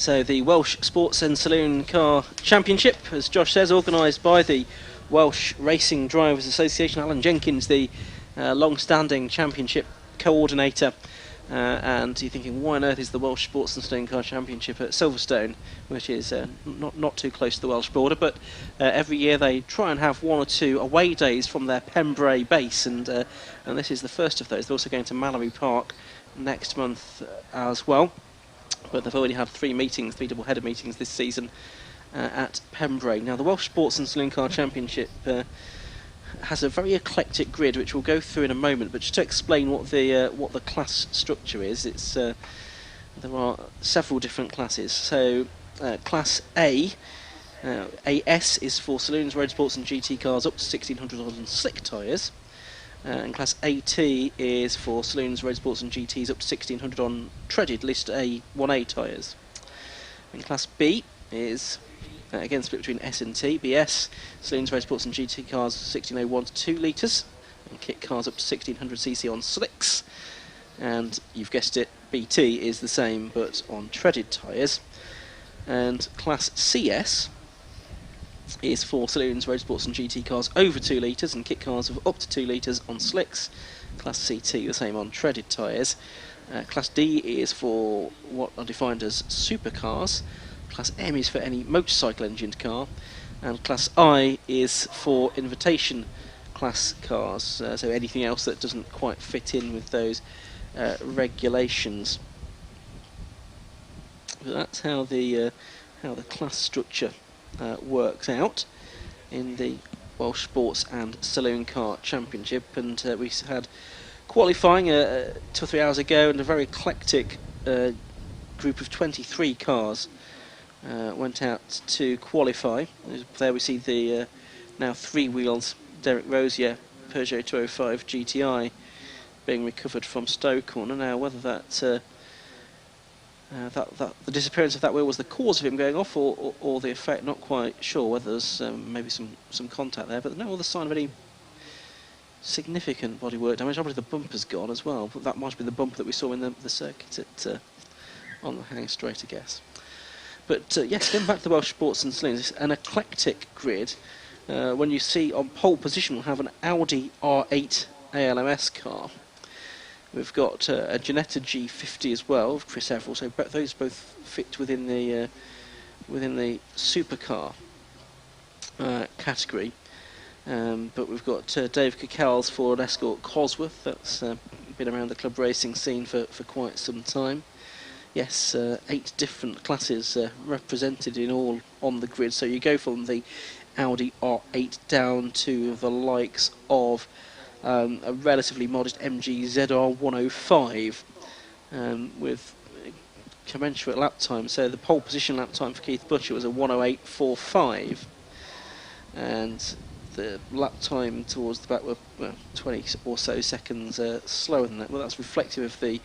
So the Welsh Sports and Saloon Car Championship, as Josh says, organised by the Welsh Racing Drivers Association. Alan Jenkins, the long-standing championship coordinator. And you're thinking, why on earth is the Welsh Sports and Saloon Car Championship at Silverstone, which is not too close to the Welsh border, but every year they try and have one or two away days from their Pembrey base, and this is the first of those. They're also going to Mallory Park next month as well, but they've already had three double-header meetings this season at Pembrey. Now, the Welsh Sports and Saloon Car Championship has a very eclectic grid, which we'll go through in a moment. But just to explain what the class structure is, there are several different classes. So, Class A, AS is for saloons, road sports, and GT cars up to 1600 on slick tyres. And Class AT is for saloons, road sports, and GTs up to 1600 on treaded List A 1A tyres. And Class B is again split between S and T. BS, saloons, road sports, and GT cars 1601 to 2 litres, and kit cars up to 1600cc on slicks. And you've guessed it, BT is the same but on treaded tyres. And Class CS is for saloons, road sports, and GT cars over 2 litres, and kit cars of up to 2 litres on slicks. Class CT the same on treaded tyres. Class D is for what are defined as supercars. Class M is for any motorcycle engined car, and Class I is for invitation class cars, so anything else that doesn't quite fit in with those regulations. But that's how the class structure works out in the Welsh Sports and Saloon Car Championship. And we had qualifying 2 or 3 hours ago, and a very eclectic group of 23 cars went out to qualify. There we see the now 3 wheels Derek Rosier Peugeot 205 GTI being recovered from Stowe Corner. Now, whether that the disappearance of that wheel was the cause of him going off, or the effect, not quite sure. Whether there's maybe some contact there, but no other sign of any significant bodywork damage. Obviously, the bumper's gone as well, but that might be the bumper that we saw in the circuit on the hang straight, I guess. But yes, getting back to the Welsh Sports and Saloons, it's an eclectic grid. When you see on pole position, we'll have an Audi R8 ALMS car. We've got a Ginetta G50 as well, of Chris Everell. So those both fit within the supercar category. But we've got Dave Cacal's Ford Escort Cosworth. That's been around the club racing scene for quite some time. Yes, 8 different classes represented in all on the grid. So you go from the Audi R8 down to the likes of a relatively modest MG ZR 105 with commensurate lap time. So the pole position lap time for Keith Butcher was a 108.45, and the lap time towards the back were 20 or so seconds slower than that. Well, that's reflective of the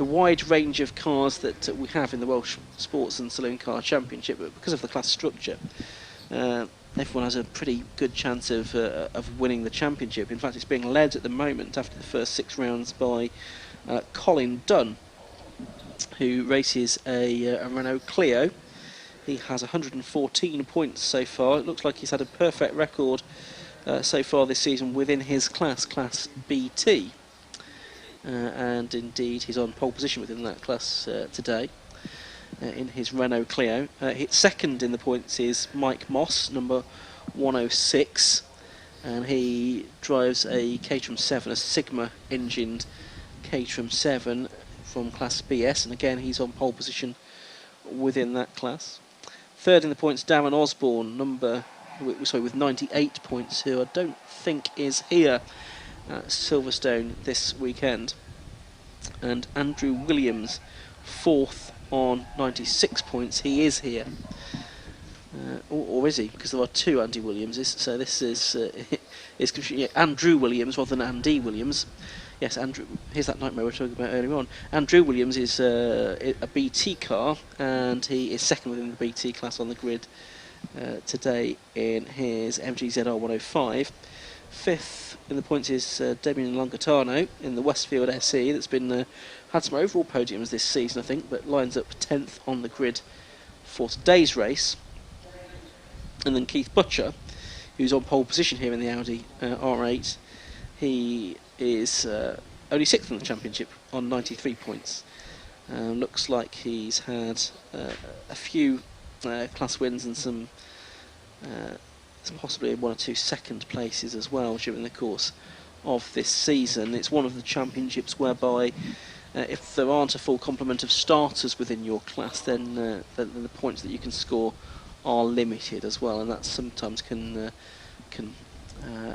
wide range of cars that we have in the Welsh Sports and Saloon Car Championship. But because of the class structure, everyone has a pretty good chance of winning the championship. In fact, it's being led at the moment after the first 6 rounds by Colin Dunn, who races a Renault Clio. He has 114 points so far. It looks like he's had a perfect record so far this season within his class, Class BT. And indeed, he's on pole position within that class today in his Renault Clio. Second in the points is Mike Moss, number 106, and he drives a Caterham 7, a Sigma engined Caterham 7 from Class BS, and again he's on pole position within that class. Third in the points, Darren Osborne, with 98 points, who I don't think is here at Silverstone this weekend. And Andrew Williams, 4th on 96 points. He is here. Or is he? Because there are 2 Andy Williamses, so this is Andrew Williams rather than Andy Williams. Yes, Andrew. Here's that nightmare we were talking about earlier on. Andrew Williams is a BT car, and he is second within the BT class on the grid today in his MG ZR 105. 5th in the points is Damien Longatano in the Westfield SE. That's been had some overall podiums this season, I think, but lines up 10th on the grid for today's race. And then Keith Butcher, who's on pole position here in the Audi R8, he is only 6th in the championship on 93 points. Looks like he's had a few class wins and some possibly 1 or 2 second places as well during the course of this season. It's one of the championships whereby if there aren't a full complement of starters within your class, then the points that you can score are limited as well, and that sometimes can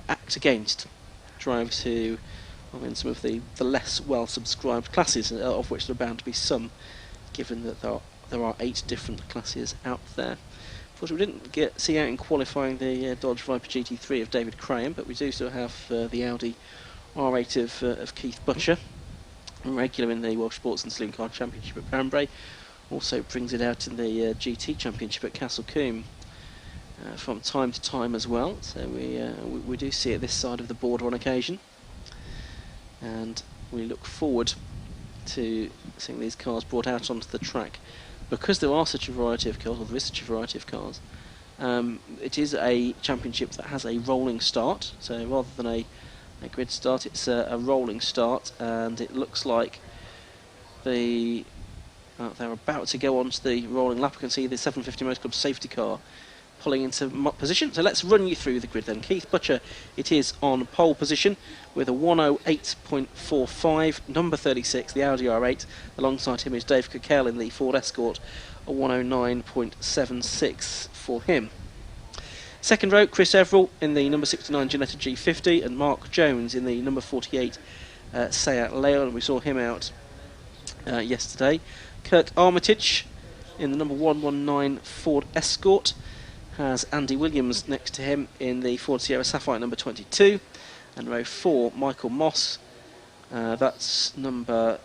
act against drivers who are in some of the less well subscribed classes, of which there are bound to be some, given that there are 8 different classes out there. Of course, we didn't see out in qualifying the Dodge Viper GT3 of David Graham, but we do still have the Audi R8 of Keith Butcher, regular in the Welsh Sports and Saloon Car Championship at Banbury. Also brings it out in the GT Championship at Castle Combe from time to time as well. So we do see it this side of the border on occasion, and we look forward to seeing these cars brought out onto the track. Because there are such a variety of cars, or there is such a variety of cars, it is a championship that has a rolling start. So rather than a grid start, it's a rolling start, and it looks like they're about to go on to the rolling lap. You can see the 750 Motor Club safety car pulling into position. So let's run you through the grid then. Keith Butcher, it is on pole position with a 108.45, number 36, the Audi R8. Alongside him is Dave Cockell in the Ford Escort, a 109.76 for him. Second row, Chris Everall in the number 69 Ginetta G50, and Mark Jones in the number 48 Seat Leon. We saw him out yesterday. Kirk Armitage in the number 119 Ford Escort has Andy Williams next to him in the Ford Sierra Sapphire number 22, and row 4 Michael Moss, that's number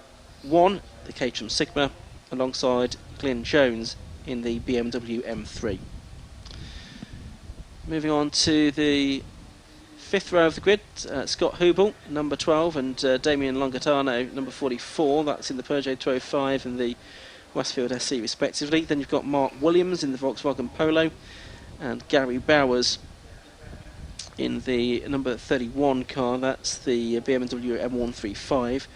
1 the Caterham Sigma, alongside Glyn Jones in the BMW M3. Moving on to the 5th row of the grid, Scott Hubel, number 12, and Damien Longatano, number 44. That's in the Peugeot 205 and the Westfield SC respectively. Then you've got Mark Williams in the Volkswagen Polo, and Gary Bowers in the number 31 car. That's the BMW M135.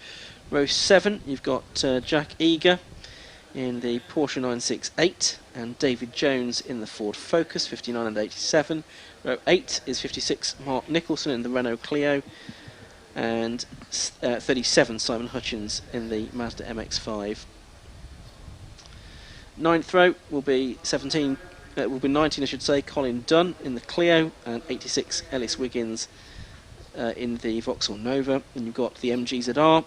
Row 7, you've got Jack Eager in the Porsche 968, and David Jones in the Ford Focus 59 and 87. Row 8 is 56 Mark Nicholson in the Renault Clio, and 37 Simon Hutchins in the Mazda MX-5. 9th row will be 19 I should say, Colin Dunn in the Clio, and 86 Ellis Wiggins in the Vauxhall Nova. And you've got the MGZR,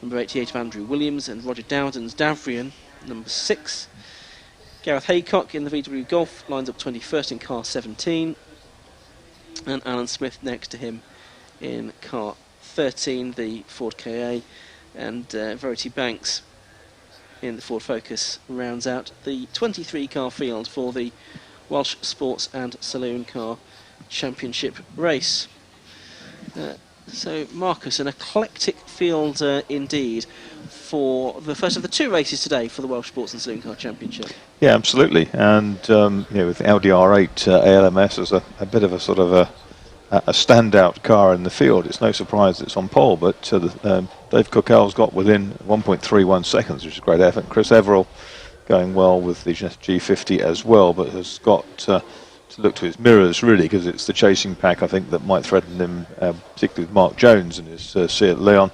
number 88 of Andrew Williams, and Roger Dowden's Davrian, number 6. Gareth Haycock in the VW Golf lines up 21st in car 17, and Alan Smith next to him in car 13, the Ford KA, and Verity Banks in the Ford Focus rounds out the 23 car field for the Welsh Sports and Saloon Car Championship race. So Marcus, an eclectic field indeed for the first of the 2 races today for the Welsh Sports and Saloon Car Championship. Yeah, absolutely. And with Audi R8 ALMS as a bit of a sort of a standout car in the field, it's no surprise it's on pole, but Dave Cockell's got within 1.31 seconds, which is a great effort. Chris Everall going well with the G50 as well, but has got to look to his mirrors really, because it's the chasing pack I think that might threaten him, particularly with Mark Jones and his Seat Leon.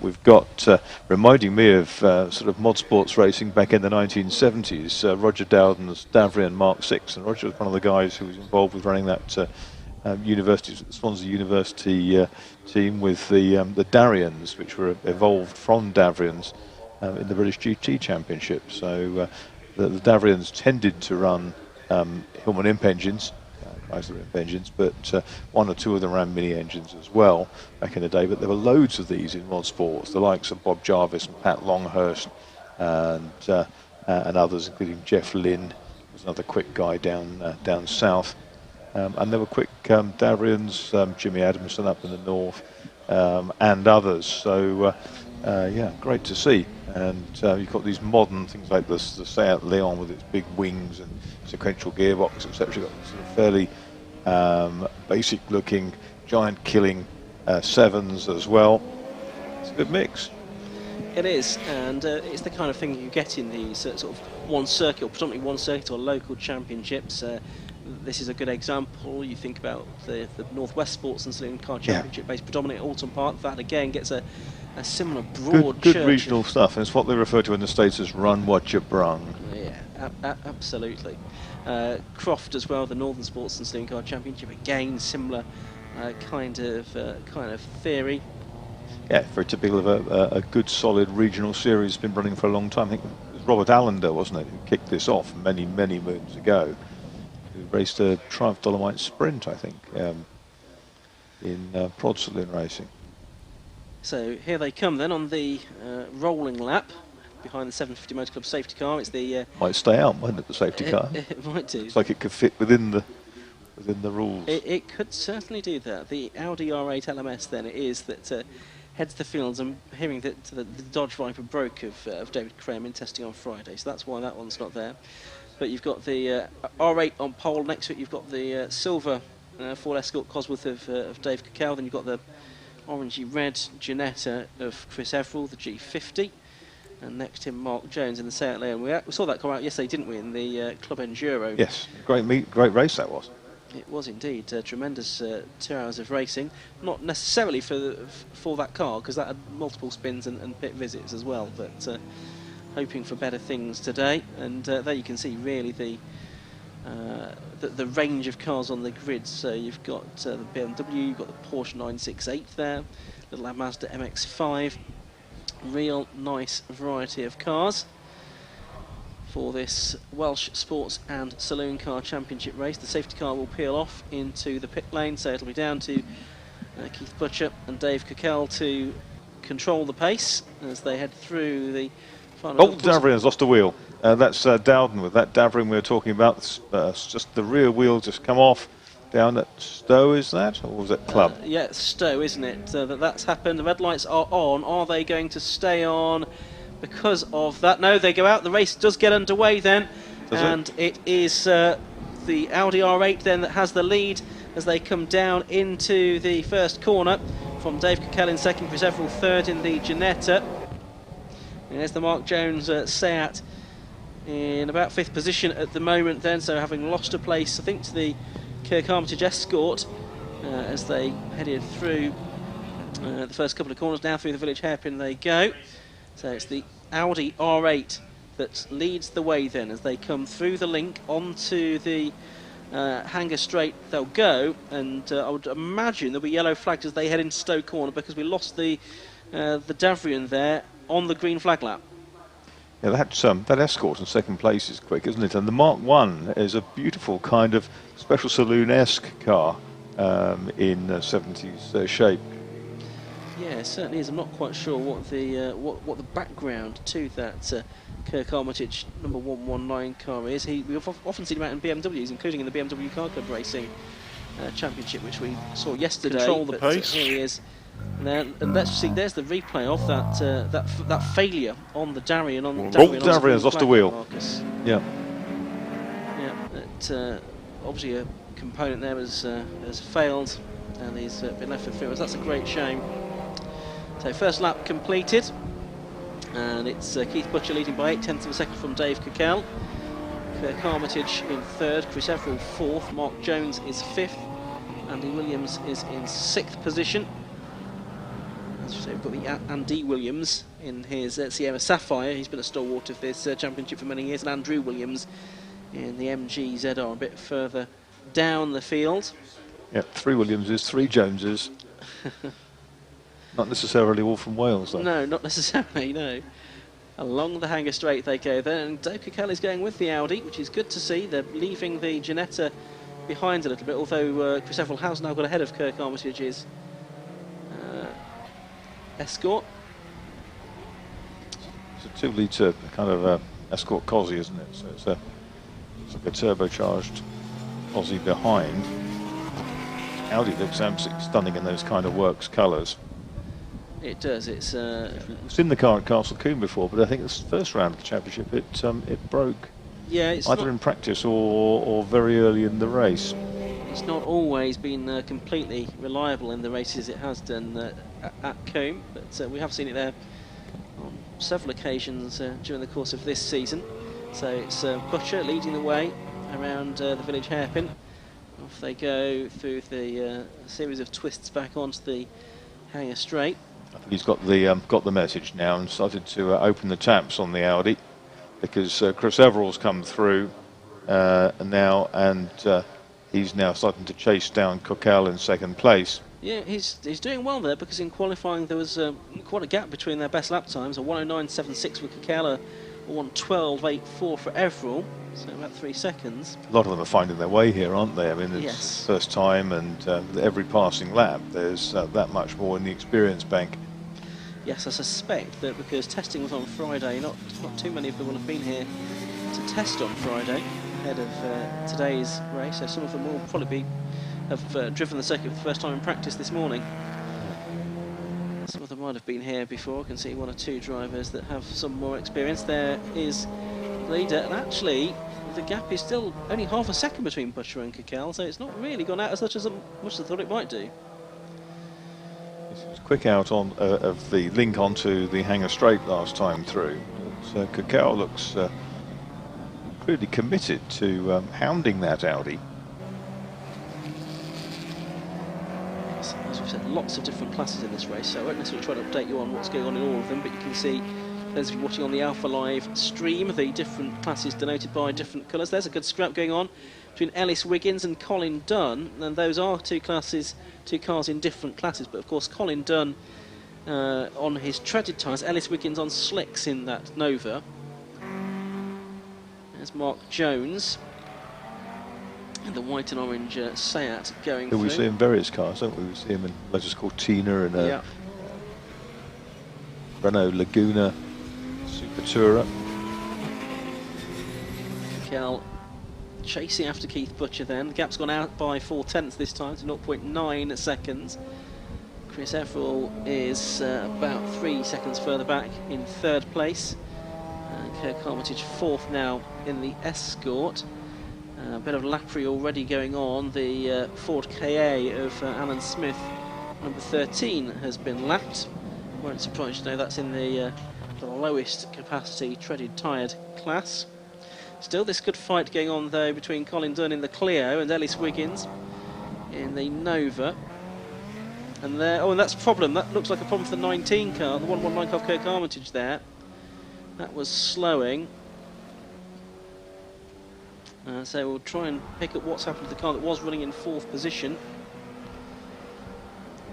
We've got, reminding me of sort of mod sports racing back in the 1970s, Roger Dowden's Davrian Mark 6, and Roger was one of the guys who was involved with running that Swansea University team with the Darians, which were evolved from Davrians in the British GT Championship. So the Davrians tended to run Hillman imp engines, Chrysler imp engines, but 1 or 2 of them ran mini engines as well back in the day. But there were loads of these in mod sports, the likes of Bob Jarvis and Pat Longhurst and others, including Jeff Lynn, was another quick guy down south. And there were quick Davrians, Jimmy Adamson up in the north, and others. So Yeah, great to see. And you've got these modern things like the Seat Leon with its big wings and sequential gearbox, etc. You've got sort of fairly basic-looking, giant-killing sevens as well. It's a good mix. It is, and it's the kind of thing you get in these sort of one circuit, or predominantly one circuit or local championships. This is a good example. You think about the North West Sports and Saloon Car Championship, based predominantly at Alton Park. That again gets a similar broad good regional stuff, and it's what they refer to in the States as run what you brung. Yeah, absolutely. Croft as well, the Northern Sports and Saloon Car Championship, again similar kind of theory. Yeah, very typical of a good solid regional series, been running for a long time. I think it was Robert Allender, wasn't it, who kicked this off many moons ago, who raced a Triumph Dolomite Sprint, I think, in Prod Saloon racing. So here they come then on the rolling lap behind the 750 Motor Club safety car. It's the might stay out, mightn't it, the safety car? It might do. It's like it could fit within the rules. It could certainly do that. The Audi R8 LMS then it is that heads the fields. I'm hearing that the Dodge Viper broke of David Graham in testing on Friday, so that's why that one's not there. But you've got the R8 on pole. Next to it, you've got the silver Ford Escort Cosworth of Dave Cacao. Then you've got the orangey red Ginetta of Chris Everall, the G50. And next to him, Mark Jones in the Seat Leon. We saw that come out yesterday, didn't we, in the Club Enduro? Yes, great race that was. It was indeed. Tremendous 2 hours of racing. Not necessarily for that car, because that had multiple spins and pit visits as well, but hoping for better things today. And there you can see really the range of cars on the grid. So you've got the BMW, you've got the Porsche 968 there, little Mazda MX-5. Real nice variety of cars for this Welsh Sports and Saloon Car Championship race. The safety car will peel off into the pit lane, so it'll be down to Keith Butcher and Dave Cacao to control the pace as they head through the final. Oh, Davrin has lost a wheel. That's Dowden with that Davrin we were talking about. Just the rear wheel just come off. Down at Stowe, is that? Or was it Club? Yeah, Stowe, isn't it? That's happened. The red lights are on. Are they going to stay on because of that? No, they go out. The race does get underway then. It is the Audi R8 then that has the lead as they come down into the first corner from Dave Cacao in second, Chris Everall third in the Ginetta. And there's the Mark Jones Seat in about fifth position at the moment then, so having lost a place, I think, to the Kirk Armitage Escort as they headed through the first couple of corners. Now through the village hairpin they go. So it's the Audi R8 that leads the way then as they come through the link onto the Hanger Straight. They'll go, and I would imagine there'll be yellow flags as they head into Stowe Corner because we lost the Davrian there on the green flag lap. Yeah, that Escort in second place is quick, isn't it? And the Mark 1 is a beautiful kind of special saloon-esque car in 70s shape. Yeah, it certainly is. I'm not quite sure what the background to that Kirk Armitage number 119 car is. We've often seen him out in BMWs, including in the BMW Car Club Racing Championship, which we saw yesterday. Control the pace. Here he is. And let's see. There's the replay of that failure on the Darien. Darien has lost a wheel. Marcus. Yeah. Obviously a component there has failed, and he's been left with fields. That's a great shame. So first lap completed, and it's Keith Butcher leading by 0.8 of a second from Dave Cacao. Kirk Armitage in third, Chris Everall fourth, Mark Jones is fifth, Andy Williams is in sixth position. So we've got the Andy Williams in his Sierra Sapphire. He's been a stalwart of this championship for many years, and Andrew Williams in the MG ZR a bit further down the field. Yeah, 3 Williamses, 3 Joneses. Not necessarily all from Wales, though. No, not necessarily, no. Along the Hanger Straight they go then, and Dave Cacao is going with the Audi, which is good to see. They're leaving the Ginetta behind a little bit, although Chris Everall has now got ahead of Kirk Armitage's Escort. It's a 2-litre kind of Escort Cosy, isn't it? So it's like a turbocharged Aussie behind. Audi looks absolutely stunning in those kind of works colours. It does. It's It's in the car at Castle Coombe before, but I think it's the first round of the championship. It broke yeah, it's either not, in practice or very early in the race. it's not always been completely reliable in the races it has done at Combe, but we have seen it there on several occasions during the course of this season. So it's Butcher leading the way around the village hairpin. Off they go through the series of twists back onto the Hanger Straight. I think he's got the message now and started to open the taps on the Audi, because Chris Everall's come through now, and he's now starting to chase down Coquel in second place. Yeah, he's doing well there, because in qualifying there was quite a gap between their best lap times, a 109.76 for Coquel, a 112.84 for Everall, so about 3 seconds. A lot of them are finding their way here, aren't they? I mean, it's Yes. first time, and every passing lap there's that much more in the experience bank. Yes, I suspect that because testing was on Friday, not too many of them will have been here to test on Friday ahead of today's race, so some of them will probably have driven the circuit for the first time in practice this morning. Some of them might have been here before. I can see 1 or 2 drivers that have some more experience. There is the leader, and actually the gap is still only half a second between Butcher and Coquel, so it's not really gone out as much as I thought it might do. This was quick out on of the link onto the Hanger Straight last time through. So Coquel looks pretty committed to hounding that Audi. As we've said, lots of different classes in this race, so I won't necessarily try to update you on what's going on in all of them, but you can see, those of you watching on the Alpha Live stream, the different classes denoted by different colours. There's a good scrap going on between Ellis Wiggins and Colin Dunn, and those are two cars in different classes, but of course Colin Dunn on his treaded tyres, Ellis Wiggins on slicks in that Nova. There's Mark Jones in the white and orange Seat going through. We see in various cars, don't we? We see him in letters called Tina and yeah. Renault Laguna Super Tourer. Coquel chasing after Keith Butcher then. The gap's gone out by 4/10 this time to 0.9 seconds. Chris Everall is about 3 seconds further back in 3rd place. Kirk Armitage 4th now in the Escort. A bit of lappery already going on. The Ford KA of Alan Smith, number 13, has been lapped. Won't surprise you to know that's in the lowest capacity treaded tired class. Still this good fight going on though between Colin Dunn in the Clio and Ellis Wiggins in the Nova. And there, and that's a problem. That looks like a problem for the 19 car, the 119 car of Kirk Armitage there. That was slowing. So we'll try and pick up what's happened to the car that was running in 4th position.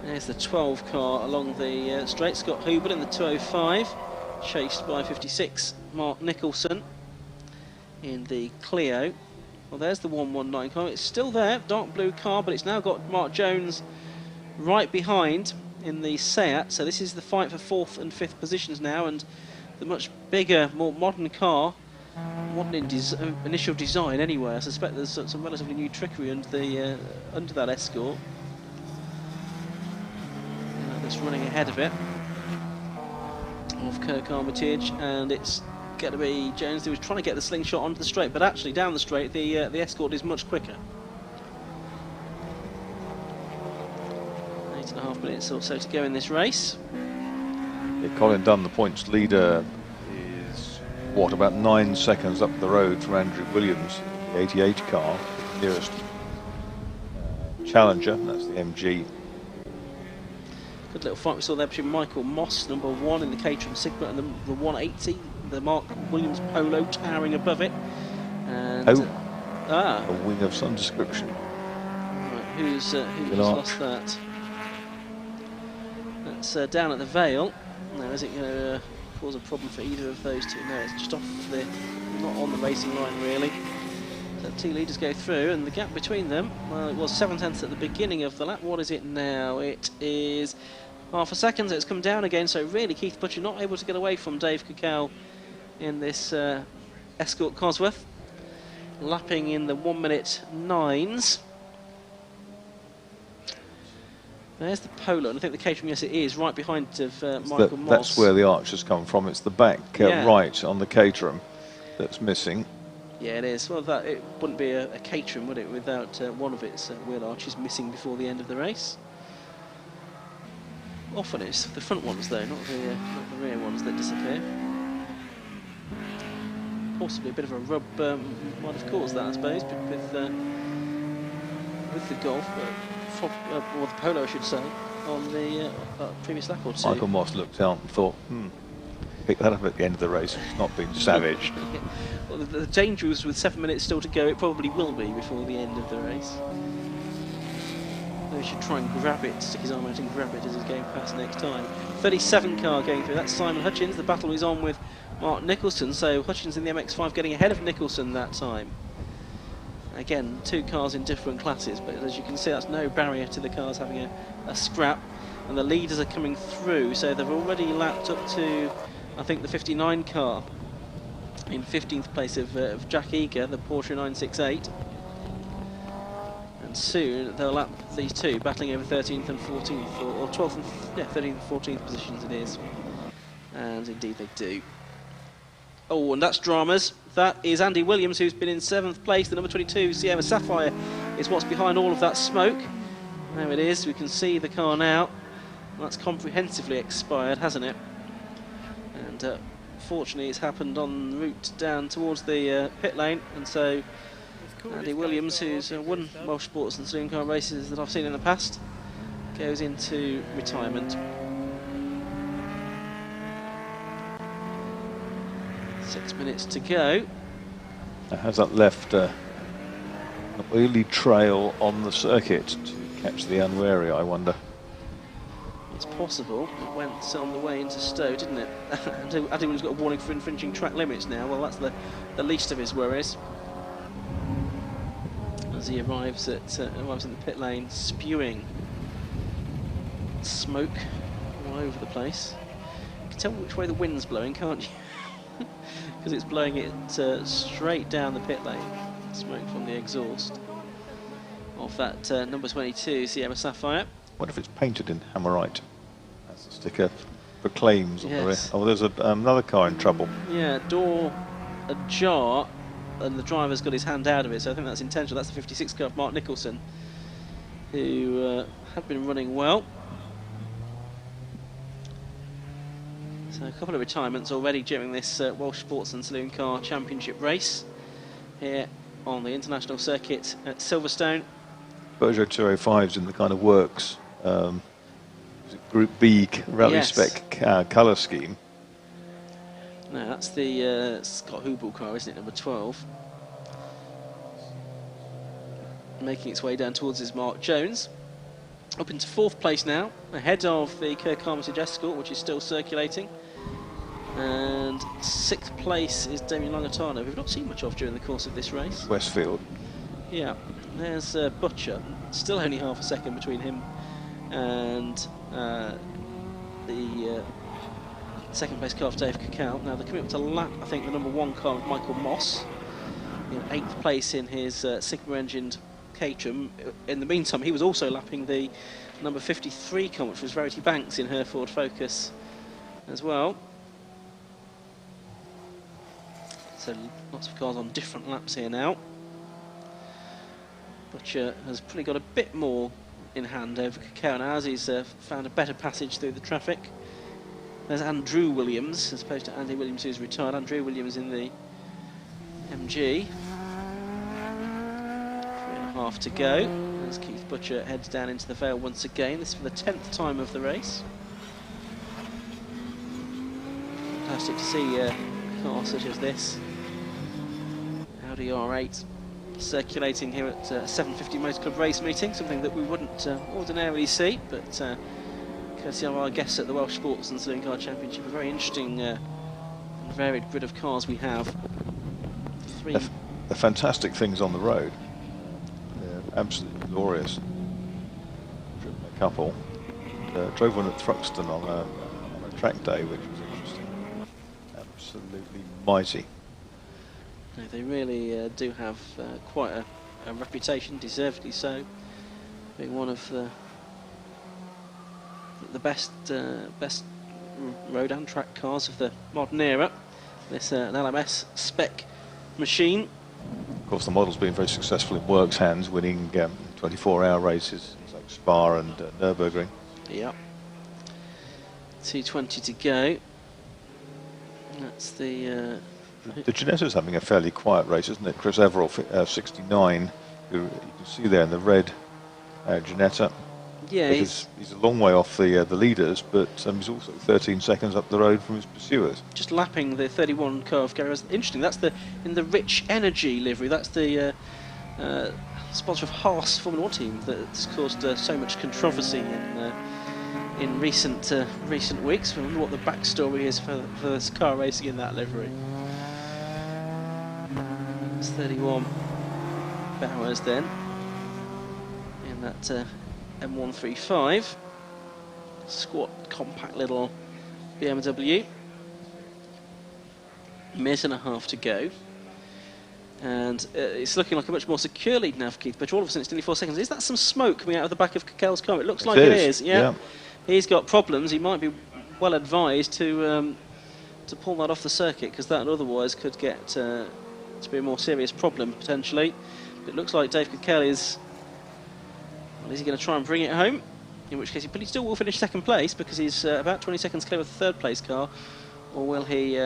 There's the 12 car along the straight, Scott Hubert in the 205, chased by 56 Mark Nicholson in the Clio. Well, there's the 119 car, it's still there, dark blue car, but it's now got Mark Jones right behind in the Seat, so this is the fight for 4th and 5th positions now, and the much bigger, more modern car, modern in initial design anyway. I suspect there's some relatively new trickery under that Escort. That's running ahead of it, of Kirk Armitage, and it's going to be Jones who was trying to get the slingshot onto the straight, but actually down the straight the Escort is much quicker. 8.5 minutes or so to go in this race. Yeah, Colin Dunn, the points leader, is what, about 9 seconds up the road from Andrew Williams, the 88 car, the nearest challenger. That's the MG. Good little fight we saw there between Michael Moss, number 1 in the Caterham Sigma, and the 180, the Mark Williams Polo towering above it. And a wing of some description. Right, who's lost that? That's down at the Vale. Now, is it going to cause a problem for either of those two? No, it's just off not on the racing line really. So 2 leaders go through, and the gap between them, well, it was 7/10 at the beginning of the lap. What is it now? It is half a second, so it's come down again. So really, Keith Butcher not able to get away from Dave Coquel in this Escort Cosworth, lapping in the 1 minute 9s. There's the polo, and I think the catering, yes it is, right behind of Michael Moss. That's where the arch has come from. It's the back right on the caterham that's missing. Yeah, it is. Well, it wouldn't be a caterham, would it, without one of its wheel arches missing before the end of the race. Often it's the front ones, though, not the rear ones that disappear. Possibly a bit of a rub might have caused that, I suppose, with the Golf, or the Polo, I should say, on the previous lap or two. Michael Moss looked out and thought, pick that up at the end of the race. It's not been savaged. Well, the danger was with 7 minutes still to go. It probably will be before the end of the race. He should try and grab it, stick his arm out and grab it as he's going past next time. 37 car going through. That's Simon Hutchins. The battle is on with Mark Nicholson. So Hutchins in the MX-5 getting ahead of Nicholson that time. Again, 2 cars in different classes, but as you can see, that's no barrier to the cars having a scrap. And the leaders are coming through, so they've already lapped up to, I think, the 59 car in 15th place of Jack Eager, the Porsche 968. And soon they'll lap these two, battling over 13th and 14th, or 12th and 13th and 14th positions it is. And indeed they do. Oh, and that's dramas. That is Andy Williams, who's been in 7th place. The number 22, Sierra Sapphire, is what's behind all of that smoke. There it is. We can see the car now. That's comprehensively expired, hasn't it? And fortunately, it's happened en route down towards the pit lane. And so Andy Williams, who's won Welsh Sports and Saloon car races that I've seen in the past, goes into retirement. 6 minutes to go. Has that left an oily trail on the circuit to catch the unwary, I wonder? It's possible. It went on the way into Stowe, didn't it? Adam's got a warning for infringing track limits now. Well, that's the least of his worries. As he arrives in the pit lane, spewing smoke all over the place. You can tell which way the wind's blowing, can't you? Because it's blowing it straight down the pit lane. Smoke from the exhaust of that number 22 Sierra Sapphire. What if it's painted in Hammerite, as the sticker proclaims? Yes. Oh, there's another car in trouble. Yeah, door ajar, and the driver's got his hand out of it, so I think that's intentional. That's the 56 car of Mark Nicholson, who had been running well. So a couple of retirements already during this Welsh Sports and Saloon Car Championship race here on the international circuit at Silverstone. Peugeot 205's in the kind of works Group B rally spec colour scheme. No, that's the Scott Hubel car, isn't it, number 12? Making its way down towards his Mark Jones. Up into 4th place now, ahead of the Kirk Armitage Escort, which is still circulating. And 6th place is Damien Longatano, we've not seen much of during the course of this race. Westfield. Yeah, there's Butcher, still only half a second between him and the 2nd place car of Dave Cacao. Now they're coming up to lap, I think, the number 1 car of Michael Moss, in 8th place in his Sigma-engined Caterham. In the meantime, he was also lapping the number 53 car, which was Verity Banks in her Ford Focus as well. So lots of cars on different laps here now. Butcher has probably got a bit more in hand over Cacao now, as he's found a better passage through the traffic. There's Andrew Williams, as opposed to Andy Williams, who's retired. Andrew Williams in the MG. 3.5 to go, as Keith Butcher heads down into the Vale once again. This is for the 10th time of the race. Fantastic to see a car such as this. Audi R8 circulating here at 750 Motor Club race meeting, something that we wouldn't ordinarily see, but courtesy of our guests at the Welsh Sports and Saloon Car Championship, a very interesting and varied grid of cars we have. The fantastic things on the road. They're absolutely glorious. Driven a couple. Drove one at Thruxton on a track day, which was interesting. Absolutely mighty. No, they really do have quite a reputation, deservedly so, being one of the the best road and track cars of the modern era. This an LMS spec machine. Of course, the model's been very successful in Works hands, winning 24-hour races like Spa and Nürburgring. Yep. 2:20 to go. That's the Ginetta's having a fairly quiet race, isn't it? Chris Everall, 69, who you can see there in the red Ginetta. yeah. He's a long way off the leaders, but he's also 13 seconds up the road from his pursuers. Just lapping the 31 car of Gary. Interesting. That's in the Rich Energy livery. That's the sponsor of Haas Formula 1 team that's caused so much controversy in recent weeks. I wonder what the backstory is for this car racing in that livery. It's 31 Bowers then in that M135 squat compact little BMW. Minute and a half to go, and it's looking like a much more secure lead now for Keith, but all of a sudden it's nearly 4 seconds. Is that some smoke coming out of the back of Kakel's car? It looks like it is. Yeah. He's got problems. He might be well advised to pull that off the circuit, because that otherwise could get to be a more serious problem potentially. But it looks like Dave Kakel is he going to try and bring it home? In which case he still will finish second place, because he's about 20 seconds clear of the third place car. Or will he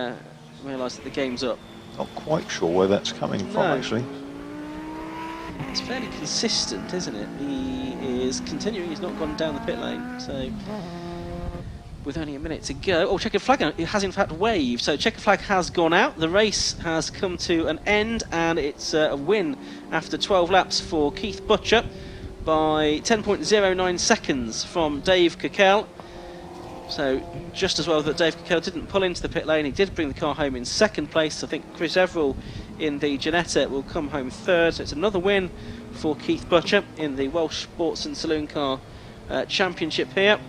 realise that the game's up? Not quite sure where that's coming from, actually. It's fairly consistent, isn't it? He is continuing. He's not gone down the pit lane. So with only a minute to go. Oh, checkered flag has in fact waved. So checkered flag has gone out. The race has come to an end, and it's a win after 12 laps for Keith Butcher by 10.09 seconds from Dave Kakel. So just as well that Dave Kakel didn't pull into the pit lane, he did bring the car home in second place. I think Chris Everall in the Ginetta will come home third. So it's another win for Keith Butcher in the Welsh Sports and Saloon Car Championship here.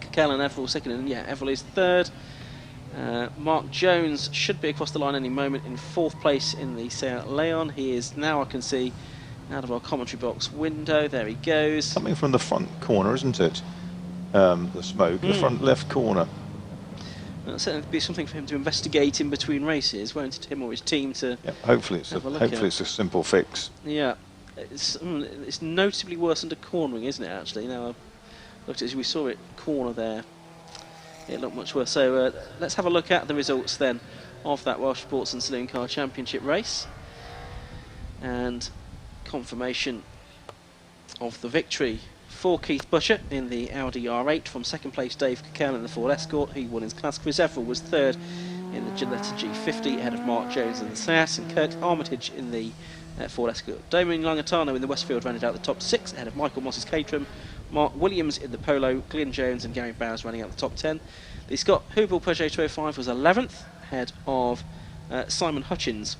Kakel and Everall second, and Everall is third. Mark Jones should be across the line any moment in fourth place in the Seat Leon. He is now, I can see, out of our commentary box window. There he goes. Coming from the front corner, isn't it? The smoke, the front left corner. That'll certainly be something for him to investigate in between races, won't it? Him or his team to. Yeah, hopefully it's a simple fix. Yeah, it's noticeably worse under cornering, isn't it? Actually, now I've looked as we saw it corner there, it looked much worse. So let's have a look at the results then of that Welsh Sports and Saloon Car Championship race, and confirmation of the victory for Keith Butcher in the Audi R8. From second place, Dave Kakel in the Ford Escort. He won his class. Chris Everall was third in the Ginetta G50, ahead of Mark Jones in the Seat, and Kirk Armitage in the Ford Escort. Damien Langatano in the Westfield rounded out the top six, ahead of Michael Moss's Caterham, Mark Williams in the Polo, Glyn Jones and Gary Bowers running out the top 10. The Scott Hubel Peugeot 205 was 11th, ahead of Simon Hutchins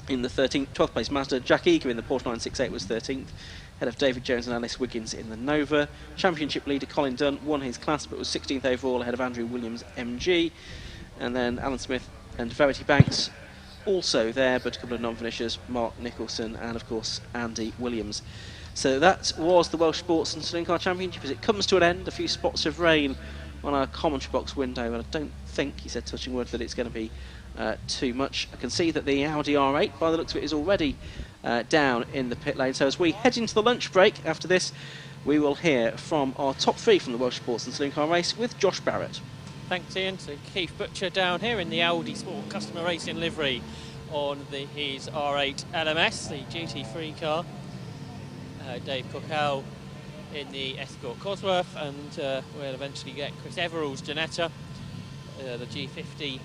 in the 12th place Mazda. Jack Eager in the Porsche 968 was 13th, ahead of David Jones and Alice Wiggins in the Nova. Championship leader Colin Dunn won his class but was 16th overall, ahead of Andrew Williams MG. And then Alan Smith and Verity Banks also there, but a couple of non-finishers, Mark Nicholson and of course Andy Williams. So that was the Welsh Sports and Saloon Car Championship as it comes to an end. A few spots of rain on our commentary box window, and I don't think, he said touching wood, that it's going to be too much. I can see that the Audi R8 by the looks of it is already down in the pit lane. So as we head into the lunch break after this, we will hear from our top three from the Welsh Sports and Saloon Car race with Josh Barrett. Thanks Ian. So Keith Butcher down here in the Audi Sport Customer Racing livery on his R8 LMS, the GT3 car. Dave Kakel in the Escort Cosworth, and we'll eventually get Chris Everall's Ginetta, the G50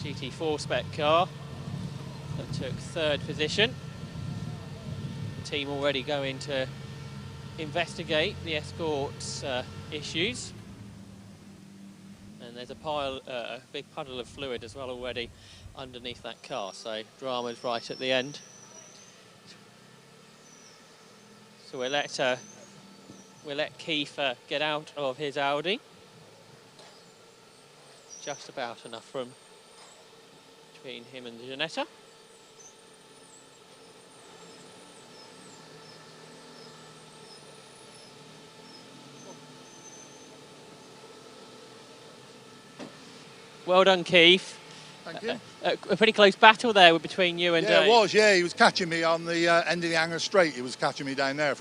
GT4 spec car that took third position. The team already going to investigate the Escort's issues, and there's a big puddle of fluid as well already underneath that car, so drama's right at the end. So we'll let Keith get out of his Audi. Just about enough room between him and the Ginetta. Well done, Keith. Thank you. A pretty close battle there between you and Yeah, Dave. it was. Yeah, he was catching me on the end of the Hanger Straight. He was catching me down there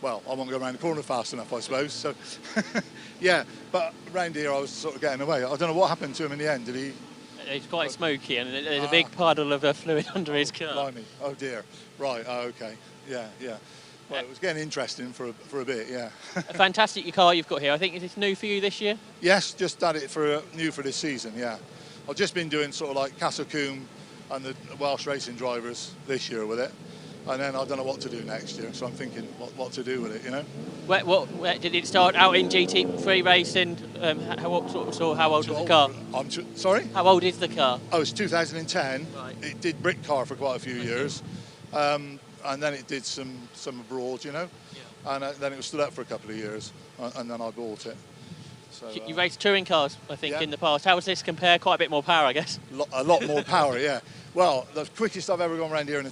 well, I won't go around the corner fast enough, I suppose. So, yeah, but around here I was sort of getting away. I don't know what happened to him in the end. Did he? It's quite smoky, and there's a big puddle of fluid under his car. Blimey. Oh dear. Right. Oh, okay. Yeah. Well, it was getting interesting for a bit. Yeah. A fantastic car you've got here. I think is this new for you this year? Yes, just had it new for this season. Yeah. I've just been doing sort of like Castlecombe and the Welsh racing drivers this year with it. And then I don't know what to do next year, so I'm thinking what to do with it, you know. Where did it start out in GT3 racing? How old was the car? Sorry? How old is the car? Oh, it's 2010. Right. It did brick car for quite a few years, and then it did some abroad, you know. Yeah. And then it was stood up for a couple of years, and then I bought it. So, you raced touring cars, I think, yeah. in the past. How does this compare? Quite a bit more power, I guess. A lot more power, yeah. Well, the quickest I've ever gone around here in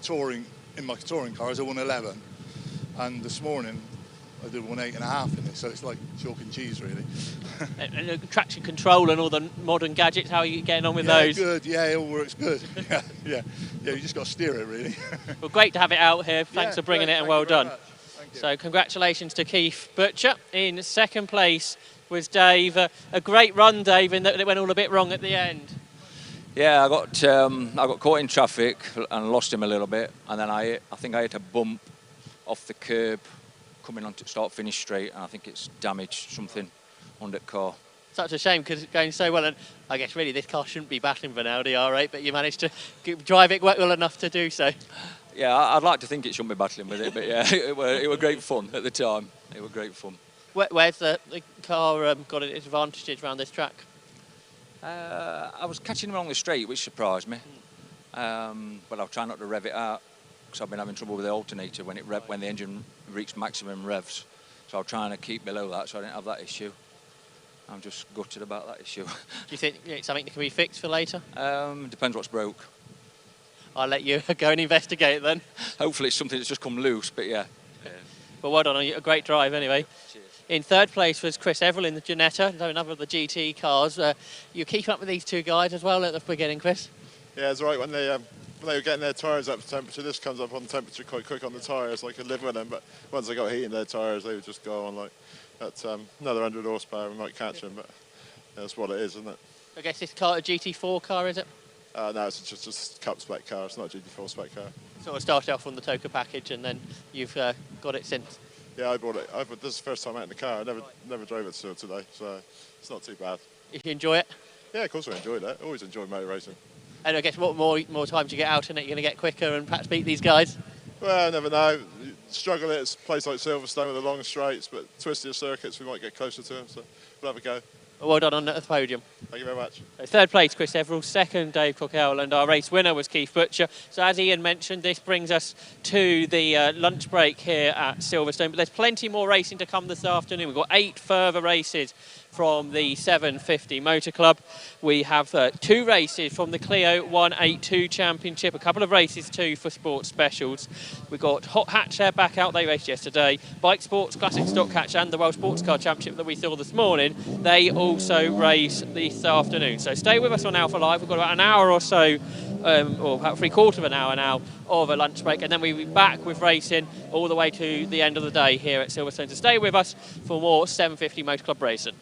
my touring car is a 111, and this morning I did 1.8.5 in it, so it's like chalk and cheese, really. And the traction control and all the modern gadgets, how are you getting on with those? Good, yeah, it all works good. Yeah, you just got to steer it, really. Well, great to have it out here. Thanks for bringing great, it, and well done. Thank you. So congratulations to Keith Butcher. In second place was Dave. A great run, Dave, in that it went all a bit wrong at the end. Yeah, I got caught in traffic and lost him a little bit, and then I think I hit a bump off the curb coming on to start-finish straight, and I think it's damaged something under the car. Such a shame because it's going so well, and I guess really this car shouldn't be battling for an Audi R8, but you managed to drive it well enough to do so. Yeah, I'd like to think it shouldn't be battling with it, but yeah, it were great fun at the time. It were great fun. Where's the car got its advantages around this track? I was catching him along the straight, which surprised me, but I'll try not to rev it out because I've been having trouble with the alternator when the engine reached maximum revs. So I'm trying to keep below that so I didn't have that issue. I'm just gutted about that issue. Do you think it's something that can be fixed for later? Depends what's broke. I'll let you go and investigate then. Hopefully it's something that's just come loose, but yeah. But well done, a great drive anyway. Cheers. In third place was Chris Everell in the Ginetta, another of the GT cars. You keep up with these two guys as well at the beginning, Chris? Yeah, it's right. When they were getting their tyres up to temperature, this comes up on temperature quite quick on the tyres, so I could live with them. But once they got heat in their tyres, they would just go on like at another 100 horsepower. We might catch them, but that's what it is, isn't it? I guess this car a GT4 car, is it? No, it's just a Cup spec car. It's not a GT4 spec car. Sort of started off on the Toka package and then you've got it since. Yeah, I bought it. This is the first time out in the car. I never drove it till today, so it's not too bad. If you enjoy it? Yeah, of course I enjoyed it. Always enjoyed motor racing. And I guess what more time do you get out in it? You're going to get quicker and perhaps beat these guys? Well, I never know. You struggle at a place like Silverstone with the long straights, but twistier circuits, we might get closer to them, so we'll have a go. Well done on the podium. Thank you very much. Third place, Chris Everell. Second, Dave Cockell. And our race winner was Keith Butcher. So as Ian mentioned, this brings us to the lunch break here at Silverstone. But there's plenty more racing to come this afternoon. We've got 8 further races from the 750 Motor Club. We have 2 races from the Clio 182 Championship, a couple of races too for sports specials. We've got Hot Hatch back out, they raced yesterday. Bike Sports, Classic Stock Hatch and the Welsh Sports Car Championship that we saw this morning, they also race this afternoon. So stay with us on Alpha Live. We've got about an hour or so, or about 3/4 of an hour now of a lunch break, and then we'll be back with racing all the way to the end of the day here at Silverstone. So stay with us for more 750 Motor Club racing.